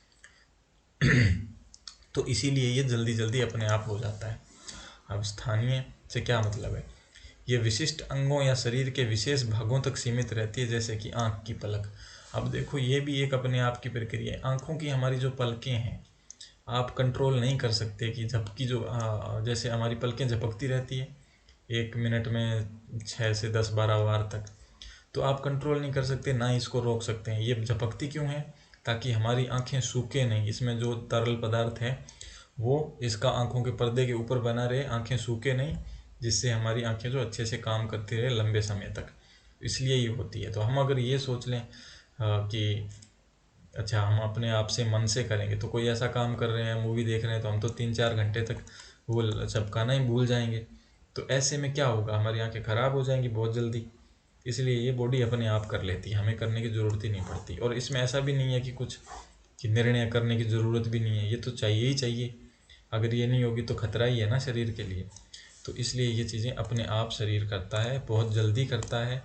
तो इसीलिए ये जल्दी जल्दी अपने आप हो जाता है। अब स्थानीय से क्या मतलब है? ये विशिष्ट अंगों या शरीर के विशेष भागों तक सीमित रहती है, जैसे कि आँख की पलक। अब देखो ये भी एक अपने आप की प्रक्रिया है। आँखों की हमारी जो पलकें हैं आप कंट्रोल नहीं कर सकते कि झपकी जो जैसे हमारी पलकें झपकती रहती है 1 मिनट में 6 से 10-12 बार तक, तो आप कंट्रोल नहीं कर सकते, ना ही इसको रोक सकते हैं। ये झपकती क्यों है? ताकि हमारी आंखें सूखे नहीं, इसमें जो तरल पदार्थ है वो इसका आंखों के पर्दे के ऊपर बना रहे, आंखें सूखे नहीं, जिससे हमारी आंखें जो अच्छे से काम करती रहे लंबे समय तक, इसलिए ये होती है। तो हम अगर ये सोच लें कि अच्छा हम अपने आप से मन से करेंगे, तो कोई ऐसा काम कर रहे हैं, मूवी देख रहे हैं, तो हम तो 3-4 घंटे तक वो चपकाना ही भूल जाएंगे। तो ऐसे में क्या होगा, हमारी आंखें खराब हो जाएंगी बहुत जल्दी। इसलिए ये बॉडी अपने आप कर लेती है, हमें करने की ज़रूरत ही नहीं पड़ती। और इसमें ऐसा भी नहीं है कि कुछ कि निर्णय करने की ज़रूरत भी नहीं है, ये तो चाहिए ही चाहिए। अगर ये नहीं होगी तो खतरा ही है ना शरीर के लिए। तो इसलिए ये चीज़ें अपने आप शरीर करता है, बहुत जल्दी करता है,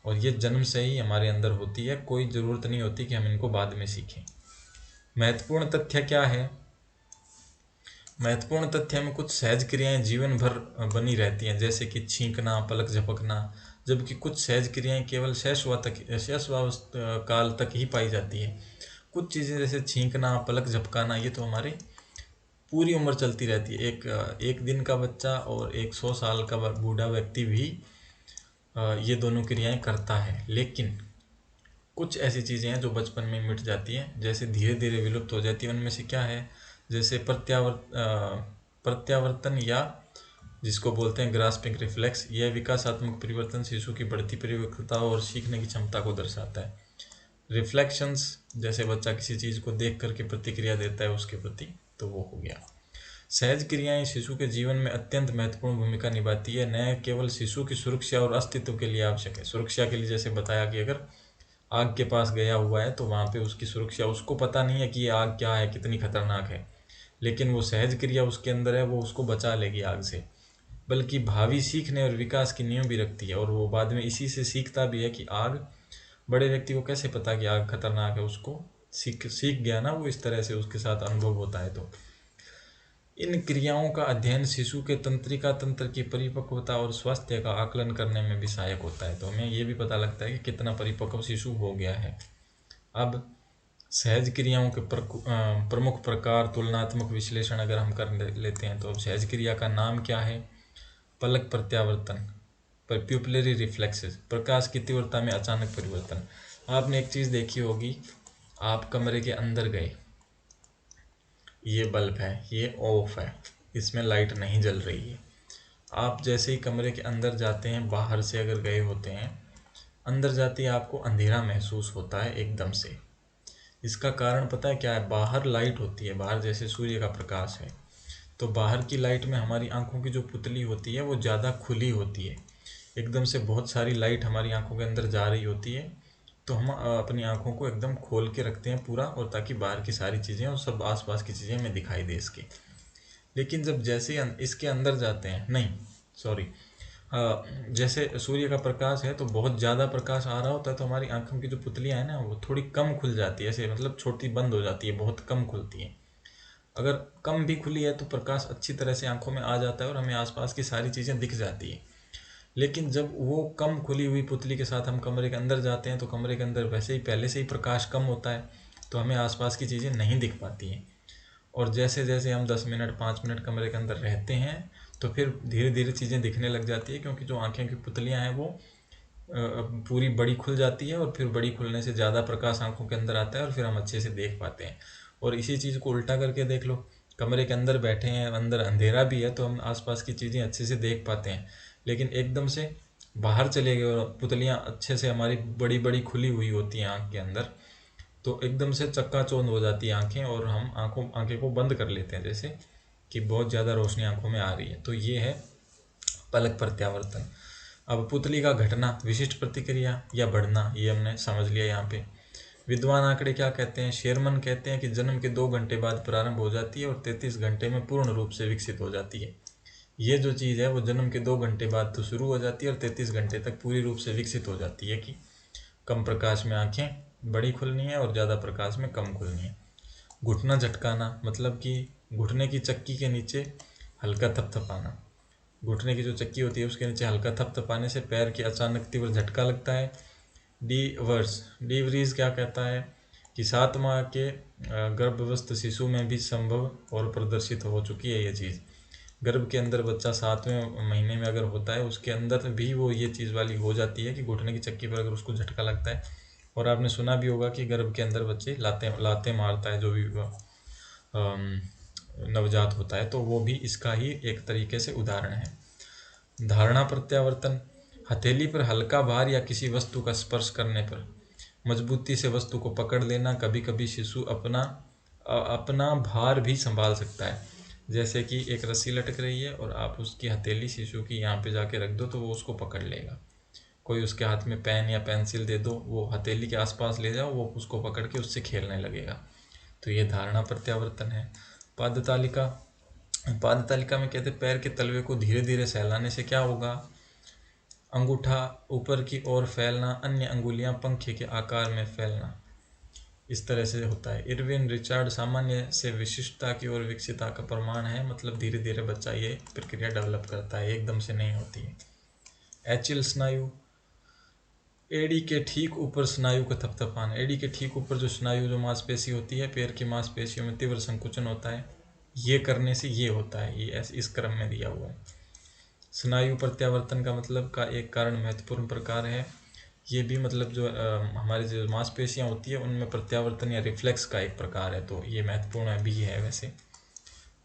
और ये जन्म से ही हमारे अंदर होती है, कोई ज़रूरत नहीं होती कि हम इनको बाद में सीखें। महत्वपूर्ण तथ्य क्या है? महत्वपूर्ण तथ्य में कुछ सहज क्रियाएं जीवन भर बनी रहती हैं, जैसे कि छींकना, पलक झपकना, जबकि कुछ सहज क्रियाएं केवल शैशवावस्था काल तक ही पाई जाती है। कुछ चीज़ें जैसे छींकना, पलक झपकाना, ये तो हमारे पूरी उम्र चलती रहती है। एक दिन का बच्चा और एक 100 साल का बूढ़ा व्यक्ति भी ये दोनों क्रियाएं करता है। लेकिन कुछ ऐसी चीज़ें हैं जो बचपन में मिट जाती हैं, जैसे धीरे धीरे विलुप्त हो जाती है। उनमें से क्या है? जैसे प्रत्यावर्तन, या जिसको बोलते हैं ग्रास्पिंग रिफ्लेक्स। यह विकासात्मक परिवर्तन शिशु की बढ़ती परिपक्वता और सीखने की क्षमता को दर्शाता है। रिफ्लेक्शंस, जैसे बच्चा किसी चीज़ को देख करके प्रतिक्रिया देता है उसके प्रति, तो वो हो गया। सहज क्रियाएं शिशु के जीवन में अत्यंत महत्वपूर्ण भूमिका निभाती है, न केवल शिशु की सुरक्षा और अस्तित्व के लिए आवश्यक है। सुरक्षा के लिए जैसे बताया कि अगर आग के पास गया हुआ है तो वहाँ पे उसकी सुरक्षा, उसको पता नहीं है कि ये आग क्या है, कितनी खतरनाक है, लेकिन वो सहज क्रिया उसके अंदर है, वो उसको बचा लेगी आग से। बल्कि भावी सीखने और विकास की नींव भी रखती है, और वो बाद में इसी से सीखता भी है कि आग, बड़े व्यक्ति को कैसे पता कि आग खतरनाक है, उसको सीख गया ना वो, इस तरह से उसके साथ अनुभव होता है। तो इन क्रियाओं का अध्ययन शिशु के तंत्रिका तंत्र की परिपक्वता और स्वास्थ्य का आकलन करने में भी सहायक होता है। तो हमें ये भी पता लगता है कि कितना परिपक्व शिशु हो गया है। अब सहज क्रियाओं के प्रमुख प्रकार तुलनात्मक विश्लेषण अगर हम कर लेते हैं, तो अब सहज क्रिया का नाम क्या है? पलक प्रत्यावर्तन, प्यूपिलरी रिफ्लेक्सेस, प्रकाश की तीव्रता में अचानक परिवर्तन। आपने एक चीज़ देखी होगी, आप कमरे के अंदर गए, ये बल्ब है, ये ऑफ है, इसमें लाइट नहीं जल रही है। आप जैसे ही कमरे के अंदर जाते हैं, बाहर से अगर गए होते हैं, अंदर जाते ही आपको अंधेरा महसूस होता है एकदम से। इसका कारण पता है क्या है? बाहर लाइट होती है, बाहर जैसे सूर्य का प्रकाश है, तो बाहर की लाइट में हमारी आंखों की जो पुतली होती है वो ज़्यादा खुली होती है। एकदम से बहुत सारी लाइट हमारी आंखों के अंदर जा रही होती है, तो हम अपनी आंखों को एकदम खोल के रखते हैं पूरा, और ताकि बाहर की सारी चीज़ें और सब आसपास की चीज़ें हमें दिखाई दे इसके। लेकिन जब जैसे इसके अंदर जाते हैं, नहीं सॉरी, जैसे सूर्य का प्रकाश है तो बहुत ज़्यादा प्रकाश आ रहा होता है, तो हमारी आंखों की जो पुतलियाँ हैं ना, वो थोड़ी कम खुल जाती है, ऐसे मतलब छोटी बंद हो जाती है, बहुत कम खुलती है। अगर कम भी खुली है तो प्रकाश अच्छी तरह से आंखों में आ जाता है और हमें आसपास की सारी चीज़ें दिख जाती है। लेकिन जब वो कम खुली हुई पुतली के साथ हम कमरे के अंदर जाते हैं, तो कमरे के अंदर वैसे ही पहले से ही प्रकाश कम होता है, तो हमें आसपास की चीज़ें नहीं दिख पाती हैं। और जैसे जैसे हम 10 मिनट 5 मिनट कमरे के अंदर रहते हैं, तो फिर धीरे धीरे चीज़ें दिखने लग जाती है, क्योंकि जो आँखें की पुतलियाँ हैं वो पूरी बड़ी खुल जाती है, और फिर बड़ी खुलने से ज़्यादा प्रकाश आंखों के अंदर आता है और फिर हम अच्छे से देख पाते हैं। और इसी चीज़ को उल्टा करके देख लो, कमरे के अंदर बैठे हैं, अंदर अंधेरा भी है, तो हम आसपास की चीज़ें अच्छे से देख पाते हैं। लेकिन एकदम से बाहर चले गए और पुतलियाँ अच्छे से हमारी बड़ी बड़ी खुली हुई होती हैं आँख के अंदर, तो एकदम से चक्काचौंध हो जाती है आँखें, और हम आँखें को बंद कर लेते हैं, जैसे कि बहुत ज़्यादा रोशनी आँखों में आ रही है। तो ये है पलक प्रत्यावर्तन। अब पुतली का घटना, विशिष्ट प्रतिक्रिया या बढ़ना, ये हमने समझ लिया यहाँ पे। विद्वान आंकड़े क्या कहते हैं? शेरमन कहते हैं कि जन्म के 2 घंटे बाद प्रारंभ हो जाती है और 33 घंटे में पूर्ण रूप से विकसित हो जाती है। ये जो चीज़ है वो जन्म के 2 घंटे बाद तो शुरू हो जाती है और 33 घंटे तक पूरी रूप से विकसित हो जाती है, कि कम प्रकाश में आंखें बड़ी खुलनी है और ज़्यादा प्रकाश में कम खुलनी है। घुटना झटकाना, मतलब कि घुटने की चक्की के नीचे हल्का थपथपाना। घुटने की जो चक्की होती है उसके नीचे हल्का थपथपाने से पैर की अचानक तीव्र झटका लगता है। डी वरीज क्या कहता है कि 7 माह के गर्भवस्थ शिशु में भी संभव और प्रदर्शित हो चुकी है ये चीज़। गर्भ के अंदर बच्चा 7वें महीने में अगर होता है, उसके अंदर भी वो ये चीज़ वाली हो जाती है कि घुटने की चक्की पर अगर उसको झटका लगता है। और आपने सुना भी होगा कि गर्भ के अंदर बच्चे लाते मारता है, जो भी नवजात होता है, तो वो भी इसका ही एक तरीके से उदाहरण है। धारणा प्रत्यावर्तन, हथेली पर हल्का भार या किसी वस्तु का स्पर्श करने पर मजबूती से वस्तु को पकड़ लेना। कभी कभी शिशु अपना भार भी संभाल सकता है, जैसे कि एक रस्सी लटक रही है और आप उसकी हथेली शिशु की यहाँ पे जाके रख दो तो वो उसको पकड़ लेगा। कोई उसके हाथ में पेन या पेंसिल दे दो, वो हथेली के आसपास ले जाओ, वो उसको पकड़ के उससे खेलने लगेगा। तो ये धारणा प्रत्यावर्तन है। पादतालिका, पादतालिका में कहते पैर के तलवे को धीरे धीरे सहलाने से क्या होगा? अंगूठा ऊपर की ओर फैलना, अन्य अंगुलियां पंखे के आकार में फैलना, इस तरह से होता है। इरविन रिचार्ड, सामान्य से विशिष्टता की ओर विकसितता का प्रमाण है, मतलब धीरे धीरे बच्चा ये प्रक्रिया डेवलप करता है, एकदम से नहीं होती है। एचिल स्नायु, एड़ी के ठीक ऊपर स्नायु का थपथपाना। एड़ी के ठीक ऊपर जो स्नायु, जो मांसपेशी होती है, पैर की मांसपेशियों में तीव्र संकुचन होता है, ये करने से ये होता है, ये इस क्रम में दिया हुआ है। स्नायु प्रत्यावर्तन का मतलब का एक कारण महत्वपूर्ण प्रकार है, ये भी मतलब जो हमारी जो मांसपेशियाँ होती है उनमें प्रत्यावर्तन या रिफ्लेक्स का एक प्रकार है, तो ये महत्वपूर्ण भी है। वैसे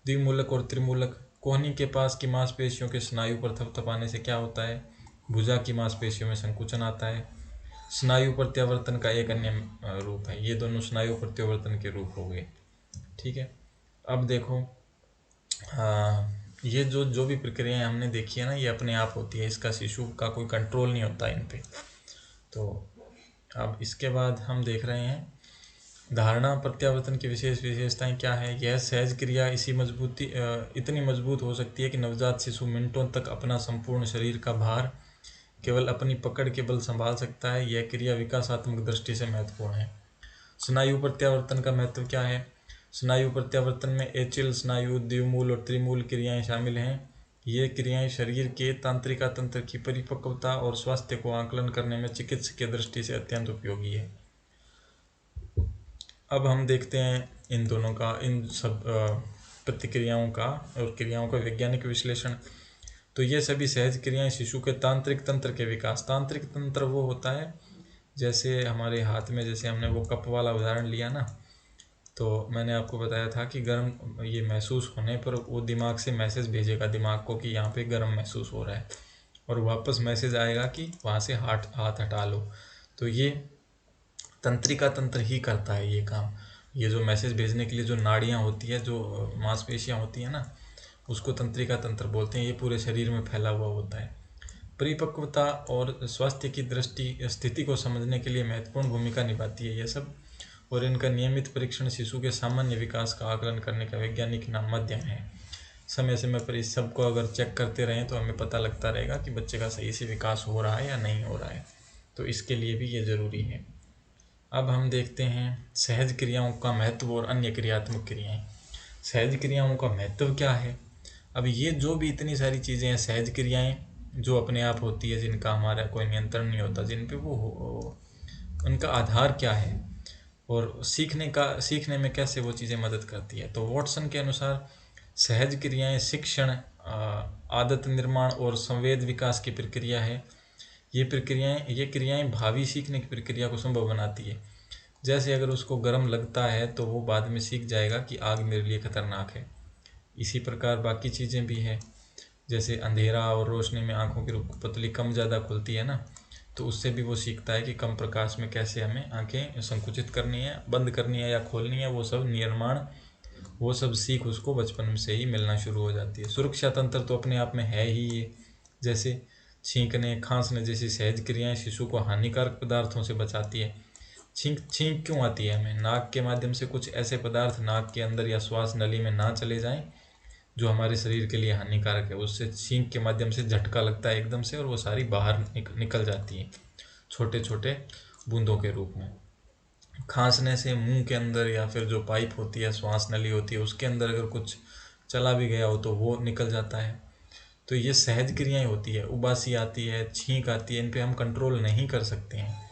द्विमूलक और त्रिमूलक, कोहनी के पास की मांसपेशियों के स्नायु पर थपथपाने से क्या होता है? भुजा की मांसपेशियों में संकुचन आता है। स्नायु प्रत्यावर्तन का एक अन्य रूप है। ये दोनों स्नायु प्रत्यावर्तन के रूप हो गए, ठीक है। अब देखो, ये जो भी प्रक्रियाएं हमने देखी है ना, ये अपने आप होती है, इसका शिशु का कोई कंट्रोल नहीं होता इन पे। तो अब इसके बाद हम देख रहे हैं धारणा प्रत्यावर्तन की विशेषताएं क्या है। यह सहज क्रिया इतनी मजबूत हो सकती है कि नवजात शिशु मिनटों तक अपना संपूर्ण शरीर का भार केवल अपनी पकड़ के बल संभाल सकता है। यह क्रिया विकासात्मक दृष्टि से महत्वपूर्ण है। स्नायु प्रत्यावर्तन का महत्व क्या है? स्नायु प्रत्यावर्तन में एचिल, स्नायु, द्विमूल और त्रिमूल क्रियाएं शामिल हैं। ये क्रियाएं शरीर के तंत्रिका तंत्र की परिपक्वता और स्वास्थ्य को आकलन करने में चिकित्सकीय दृष्टि से अत्यंत उपयोगी है। अब हम देखते हैं इन दोनों का, इन सब प्रतिक्रियाओं का और क्रियाओं का वैज्ञानिक विश्लेषण। तो ये सभी सहज क्रियाएं शिशु के तांत्रिक तंत्र के विकास। तांत्रिक तंत्र वो होता है जैसे हमारे हाथ में, जैसे हमने वो कप वाला उदाहरण लिया ना, तो मैंने आपको बताया था कि गर्म ये महसूस होने पर वो दिमाग से मैसेज भेजेगा दिमाग को कि यहाँ पे गर्म महसूस हो रहा है, और वापस मैसेज आएगा कि वहाँ से हाथ हटा लो। तो ये तंत्रिका तंत्र ही करता है ये काम। ये जो मैसेज भेजने के लिए जो नाड़ियाँ होती है, जो मांसपेशियाँ होती हैं ना, उसको तंत्रिका तंत्र बोलते हैं। ये पूरे शरीर में फैला हुआ होता है। परिपक्वता और स्वास्थ्य की दृष्टि स्थिति को समझने के लिए महत्वपूर्ण भूमिका निभाती है ये सब, और इनका नियमित परीक्षण शिशु के सामान्य विकास का आकलन करने का वैज्ञानिक माध्यम है। समय समय पर इस सब को अगर चेक करते रहें तो हमें पता लगता रहेगा कि बच्चे का सही से विकास हो रहा है या नहीं हो रहा है, तो इसके लिए भी ये ज़रूरी है। अब हम देखते हैं सहज क्रियाओं का महत्व और अन्य क्रियात्मक क्रियाएं। सहज क्रियाओं का महत्व क्या है? अब ये जो भी इतनी सारी चीज़ें हैं, सहज क्रियाएं जो अपने आप होती है, जिनका हमारा कोई नियंत्रण नहीं होता, जिन पे वो उनका आधार क्या है और सीखने में कैसे वो चीज़ें मदद करती है। तो वॉटसन के अनुसार सहज क्रियाएं शिक्षण, आदत निर्माण और संवेद विकास की प्रक्रिया है। ये क्रियाएं भावी सीखने की प्रक्रिया को संभव बनाती है। जैसे अगर उसको गर्म लगता है तो वो बाद में सीख जाएगा कि आग मेरे लिए खतरनाक है। इसी प्रकार बाकी चीज़ें भी है, जैसे अंधेरा और रोशनी में आंखों की पतली कम ज़्यादा खुलती है ना, तो उससे भी वो सीखता है कि कम प्रकाश में कैसे हमें आंखें संकुचित करनी है, बंद करनी है या खोलनी है। वो सब निर्माण, वो सब सीख उसको बचपन से ही मिलना शुरू हो जाती है। सुरक्षा तंत्र तो अपने आप में है ही ये, जैसे छींकने खांसने जैसी सहज क्रियाएं शिशु को हानिकारक पदार्थों से बचाती है। छींक क्यों आती है हमें? नाक के माध्यम से कुछ ऐसे पदार्थ नाक के अंदर या श्वास नली में ना चले जाएं जो हमारे शरीर के लिए हानिकारक है। उससे छींक के माध्यम से झटका लगता है एकदम से, और वो सारी बाहर निकल जाती है छोटे छोटे बूंदों के रूप में। खांसने से मुंह के अंदर या फिर जो पाइप होती है, श्वास नली होती है, उसके अंदर अगर कुछ चला भी गया हो तो वो निकल जाता है। तो ये सहज क्रियाएं होती है। उबासी आती है, छींक आती है, इन पे हम कंट्रोल नहीं कर सकते हैं।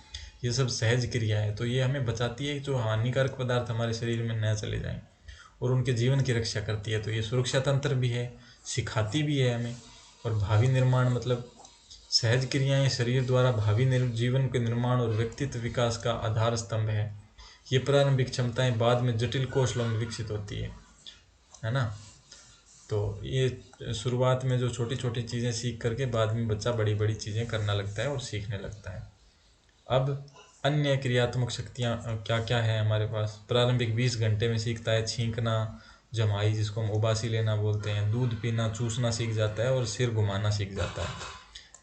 ये सब सहज क्रिया है। तो ये हमें बचाती है जो हानिकारक पदार्थ हमारे शरीर में न चले जाएं, और उनके जीवन की रक्षा करती है। तो ये सुरक्षा तंत्र भी है, सिखाती भी है हमें। और भावी निर्माण मतलब सहज क्रियाएं शरीर द्वारा भावी जीवन के निर्माण और व्यक्तित्व विकास का आधार स्तंभ है। ये प्रारंभिक क्षमताएं बाद में जटिल कौशलों में विकसित होती है ना। तो ये शुरुआत में जो छोटी छोटी चीज़ें सीख करके बाद में बच्चा बड़ी बड़ी चीज़ें करना लगता है और सीखने लगता है। अब अन्य क्रियात्मक शक्तियाँ क्या क्या है हमारे पास? प्रारंभिक 20 घंटे में सीखता है छींकना, जमाई जिसको हम उबासी लेना बोलते हैं, दूध पीना, चूसना सीख जाता है, और सिर घुमाना सीख जाता है।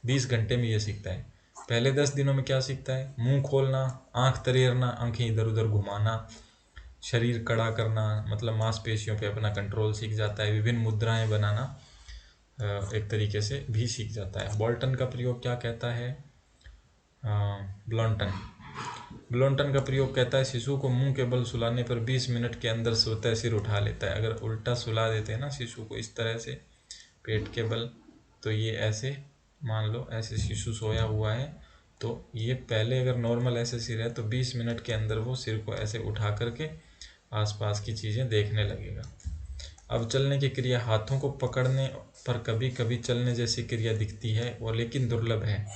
20 घंटे में ये सीखता है। पहले 10 दिनों में क्या सीखता है? मुंह खोलना, आँख तरेरना, आँखें इधर उधर घुमाना, शरीर कड़ा करना, मतलब मांसपेशियों पे अपना कंट्रोल सीख जाता है। विभिन्न मुद्राएं बनाना एक तरीके से भी सीख जाता है। बोल्टन का प्रयोग क्या कहता है? ब्लॉन्टन का प्रयोग कहता है शिशु को मुंह के बल सुलाने पर 20 मिनट के अंदर स्वतः सिर उठा लेता है। अगर उल्टा सुला देते हैं ना शिशु को इस तरह से पेट के बल, तो ये ऐसे मान लो ऐसे शिशु सोया हुआ है, तो ये पहले अगर नॉर्मल ऐसे सिर है तो 20 मिनट के अंदर वो सिर को ऐसे उठा करके आसपास की चीज़ें देखने लगेगा। अब चलने की क्रिया, हाथों को पकड़ने पर कभी कभी चलने जैसी क्रिया दिखती है, वो लेकिन दुर्लभ है।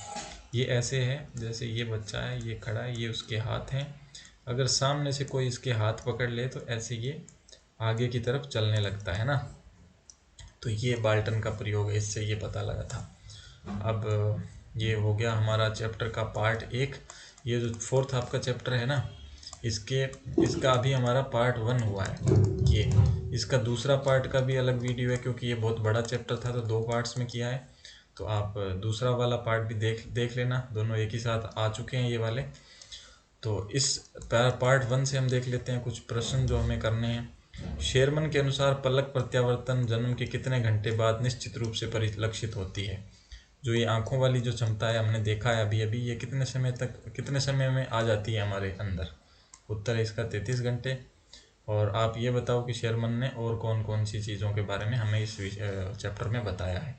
ये ऐसे है जैसे ये बच्चा है, ये खड़ा है, ये उसके हाथ हैं। अगर सामने से कोई इसके हाथ पकड़ ले तो ऐसे ये आगे की तरफ चलने लगता है ना। तो ये बाल्टन का प्रयोग है, इससे ये पता लगा था। अब ये हो गया हमारा चैप्टर का पार्ट 1। ये जो 4th आपका चैप्टर है ना, इसका अभी हमारा पार्ट 1 हुआ है। ये इसका दूसरा पार्ट का भी अलग वीडियो है, क्योंकि ये बहुत बड़ा चैप्टर था तो 2 पार्ट्स में किया है। तो आप दूसरा वाला पार्ट भी देख लेना, दोनों एक ही साथ आ चुके हैं ये वाले। तो इस पार्ट 1 से हम देख लेते हैं कुछ प्रश्न जो हमें करने हैं। शेरमन के अनुसार पलक प्रत्यावर्तन जन्म के कितने घंटे बाद निश्चित रूप से परिलक्षित होती है? जो ये आंखों वाली जो क्षमता है हमने देखा है अभी अभी, ये कितने समय में आ जाती है हमारे अंदर? उत्तर है इसका 33 घंटे। और आप ये बताओ कि शेरमन ने और कौन कौन सी चीज़ों के बारे में हमें इस चैप्टर में बताया है।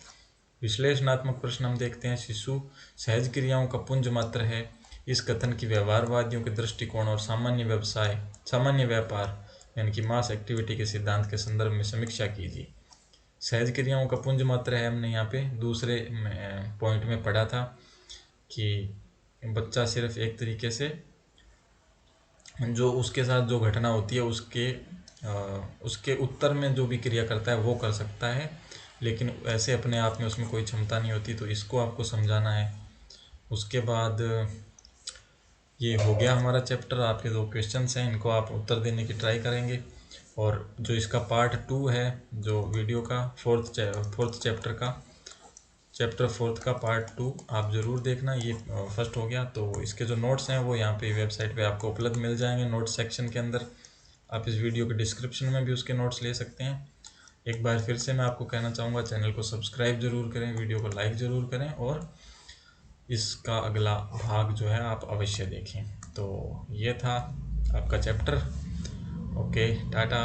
विश्लेषणात्मक प्रश्न हम देखते हैं। शिशु सहज क्रियाओं का पुंज मात्र है। इस कथन की व्यवहारवादियों के दृष्टिकोण और सामान्य व्यापार यानी कि मास एक्टिविटी के सिद्धांत के संदर्भ में समीक्षा कीजिए। सहज क्रियाओं का पुंज मात्र है, हमने यहाँ पे दूसरे पॉइंट में पढ़ा था कि बच्चा सिर्फ एक तरीके से जो उसके साथ जो घटना होती है उसके उत्तर में जो भी क्रिया करता है वो कर सकता है, लेकिन ऐसे अपने आप में उसमें कोई क्षमता नहीं होती। तो इसको आपको समझाना है। उसके बाद ये हो गया हमारा चैप्टर। आपके 2 क्वेश्चंस हैं, इनको आप उत्तर देने की ट्राई करेंगे। और जो इसका पार्ट 2 है जो वीडियो का फोर्थ चैप्टर 4 का पार्ट 2 आप ज़रूर देखना। ये फर्स्ट हो गया। तो इसके जो नोट्स हैं वो यहाँ पे वेबसाइट पे आपको उपलब्ध मिल जाएंगे नोट्स सेक्शन के अंदर। आप इस वीडियो के डिस्क्रिप्शन में भी उसके नोट्स ले सकते हैं। एक बार फिर से मैं आपको कहना चाहूँगा, चैनल को सब्सक्राइब ज़रूर करें, वीडियो को लाइक ज़रूर करें और इसका अगला भाग जो है आप अवश्य देखें। तो ये था आपका चैप्टर। ओके, टाटा।